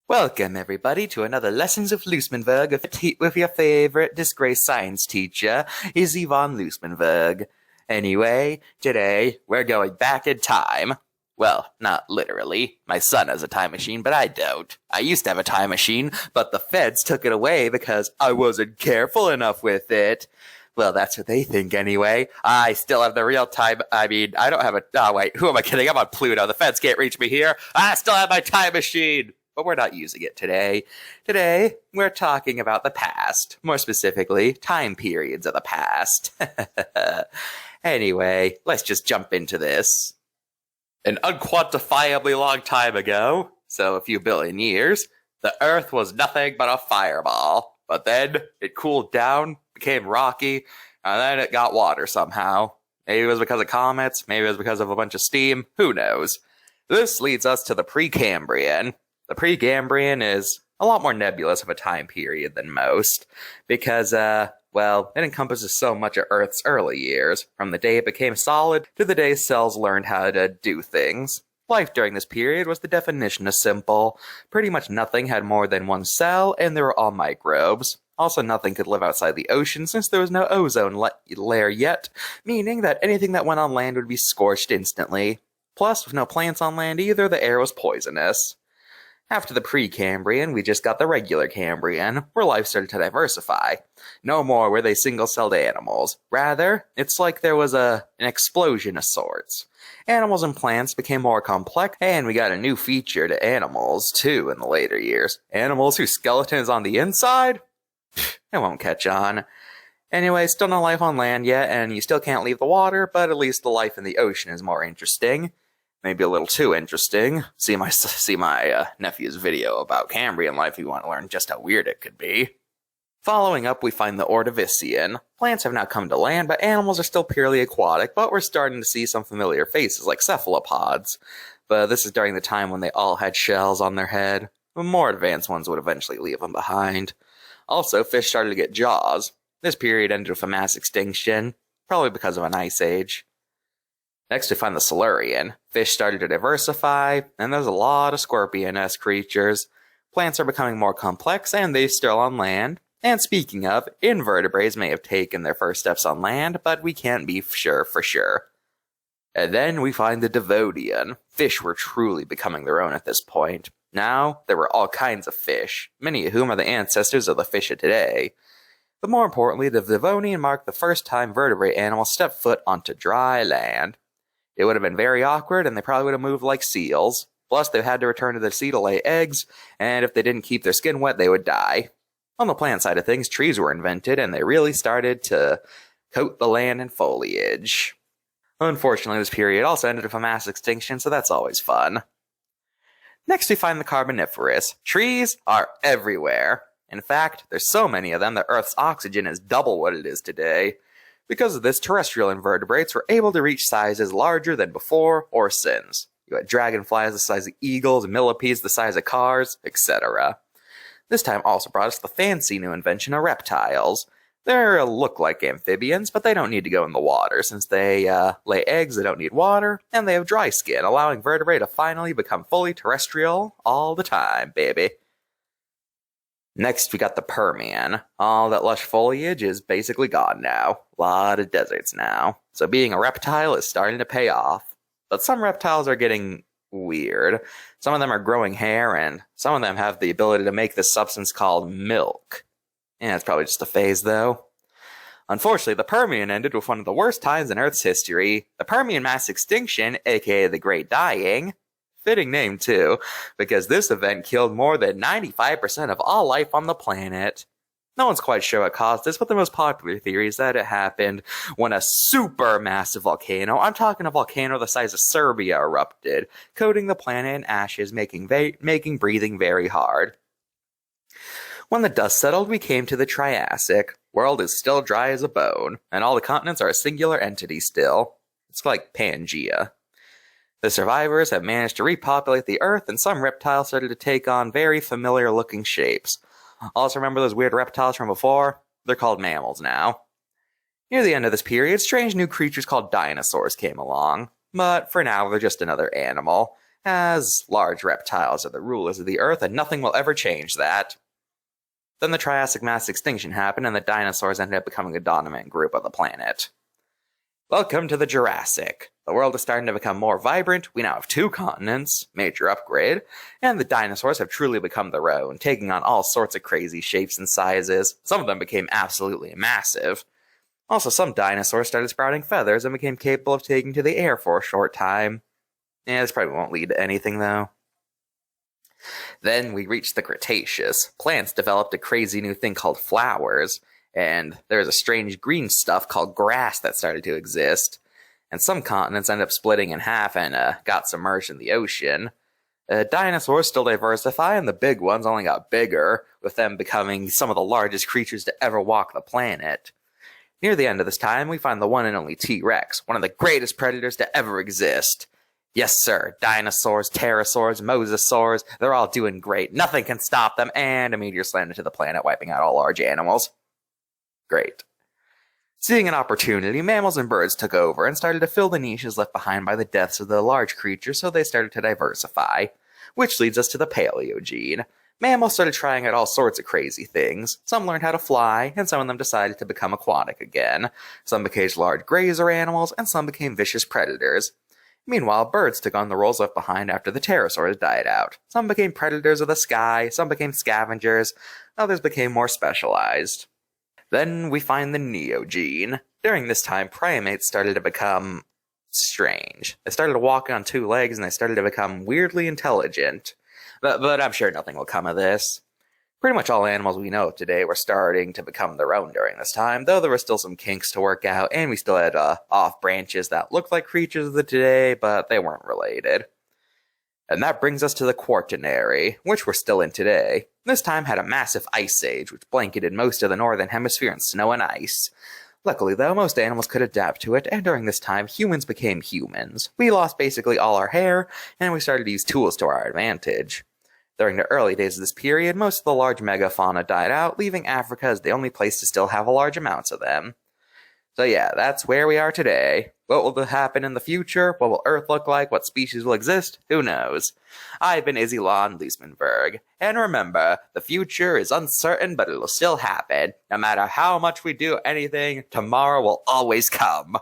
Welcome, everybody, to another Lessons of Luismenverg with your favorite disgraced science teacher, Izzy von Luismenverg. Anyway, today we're going back in time. Well, not literally. My son has a time machine, but I don't. I used to have a time machine, but the feds took it away because I wasn't careful enough with it. Well, that's what they think anyway. I still have the real time. I don't have a... Oh, wait, who am I kidding? I'm on Pluto. The feds can't reach me here. I still have my time machine. But we're not using it today. Today, we're talking about the past. More specifically, time periods of the past. Anyway, let's just jump into this. An unquantifiably long time ago, so a few billion years, the Earth was nothing but a fireball. But then it cooled down, became rocky, and then it got water somehow. Maybe it was because of comets, maybe it was because of a bunch of steam, who knows. This leads us to the Precambrian. The Precambrian is a lot more nebulous of a time period than most, because, it encompasses so much of Earth's early years, from the day it became solid to the day cells learned how to do things. Life during this period was the definition of simple. Pretty much nothing had more than one cell, and they were all microbes. Also, nothing could live outside the ocean since there was no ozone layer yet, meaning that anything that went on land would be scorched instantly. Plus, with no plants on land either, the air was poisonous. After the Precambrian, we just got the regular Cambrian, where life started to diversify. No more were they single-celled animals. Rather, it's like there was an explosion of sorts. Animals and plants became more complex, and we got a new feature to animals, too, in the later years. Animals whose skeleton is on the inside? It won't catch on. Anyway, still no life on land yet, and you still can't leave the water, but at least the life in the ocean is more interesting. Maybe a little too interesting. See my nephew's video about Cambrian life if you want to learn just how weird it could be. Following up, we find the Ordovician. Plants have now come to land, but animals are still purely aquatic, but we're starting to see some familiar faces like cephalopods. But this is during the time when they all had shells on their head. But more advanced ones would eventually leave them behind. Also, fish started to get jaws. This period ended with a mass extinction, probably because of an ice age. Next, we find the Silurian. Fish started to diversify, and there's a lot of scorpion-esque creatures. Plants are becoming more complex, and they're still on land. And speaking of, invertebrates may have taken their first steps on land, but we can't be sure for sure. And then we find the Devonian. Fish were truly becoming their own at this point. Now, there were all kinds of fish, many of whom are the ancestors of the fish of today. But more importantly, the Devonian marked the first time vertebrate animals stepped foot onto dry land. It would have been very awkward, and they probably would have moved like seals. Plus, they had to return to the sea to lay eggs, and if they didn't keep their skin wet, they would die. On the plant side of things, trees were invented, and they really started to coat the land in foliage. Unfortunately, this period also ended with a mass extinction, so that's always fun. Next, we find the Carboniferous. Trees are everywhere. In fact, there's so many of them that Earth's oxygen is double what it is today. Because of this, terrestrial invertebrates were able to reach sizes larger than before or since. You had dragonflies the size of eagles, millipedes the size of cars, etc. This time also brought us the fancy new invention of reptiles. They look like amphibians, but they don't need to go in the water since they lay eggs that don't need water, and they have dry skin, allowing vertebrae to finally become fully terrestrial all the time, baby. Next, we got the Permian. All that lush foliage is basically gone now. A lot of deserts now. So being a reptile is starting to pay off. But some reptiles are getting weird. Some of them are growing hair, and some of them have the ability to make this substance called milk. Yeah, it's probably just a phase, though. Unfortunately, the Permian ended with one of the worst times in Earth's history. The Permian mass extinction, aka the Great Dying. Fitting name, too, because this event killed more than 95% of all life on the planet. No one's quite sure what caused this, but the most popular theory is that it happened when a supermassive volcano, I'm talking a volcano the size of Serbia, erupted, coating the planet in ashes, making breathing very hard. When the dust settled, we came to the Triassic. World is still dry as a bone, and all the continents are a singular entity still. It's like Pangea. The survivors have managed to repopulate the Earth, and some reptiles started to take on very familiar-looking shapes. Also remember those weird reptiles from before? They're called mammals now. Near the end of this period, strange new creatures called dinosaurs came along. But for now, they're just another animal. as large reptiles are the rulers of the Earth and nothing will ever change that. Then the Triassic mass extinction happened and the dinosaurs ended up becoming the dominant group of the planet. Welcome to the Jurassic. The world is starting to become more vibrant, we now have 2 continents, major upgrade, and the dinosaurs have truly become their own, taking on all sorts of crazy shapes and sizes. Some of them became absolutely massive. Also, some dinosaurs started sprouting feathers and became capable of taking to the air for a short time. This probably won't lead to anything, though. Then we reached the Cretaceous. Plants developed a crazy new thing called flowers, and there was a strange green stuff called grass that started to exist. And some continents ended up splitting in half and got submerged in the ocean. Dinosaurs still diversify, and the big ones only got bigger, with them becoming some of the largest creatures to ever walk the planet. Near the end of this time, we find the one and only T-Rex, one of the greatest predators to ever exist. Yes, sir, dinosaurs, pterosaurs, mosasaurs, they're all doing great. Nothing can stop them, and a meteor slammed into the planet, wiping out all large animals. Great. Seeing an opportunity, mammals and birds took over and started to fill the niches left behind by the deaths of the large creatures, so they started to diversify. Which leads us to the Paleogene. Mammals started trying out all sorts of crazy things. Some learned how to fly, and some of them decided to become aquatic again. Some became large grazer animals, and some became vicious predators. Meanwhile, birds took on the roles left behind after the pterosaurs died out. Some became predators of the sky, some became scavengers, others became more specialized. Then we find the Neogene. During this time, primates started to become strange. They started to walk on 2 legs and they started to become weirdly intelligent. But I'm sure nothing will come of this. Pretty much all animals we know of today were starting to become their own during this time, though there were still some kinks to work out, and we still had off branches that looked like creatures of the today, but they weren't related. And that brings us to the Quaternary, which we're still in today. This time had a massive ice age, which blanketed most of the northern hemisphere in snow and ice. Luckily, though, most animals could adapt to it, and during this time, humans became humans. We lost basically all our hair, and we started to use tools to our advantage. During the early days of this period, most of the large megafauna died out, leaving Africa as the only place to still have large amounts of them. So yeah, that's where we are today. What will happen in the future? What will Earth look like? What species will exist? Who knows? I've been Izilon Luismenverg, and remember, the future is uncertain, but it'll still happen. No matter how much we do anything, tomorrow will always come.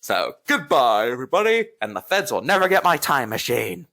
So, goodbye, everybody, and the feds will never get my time machine.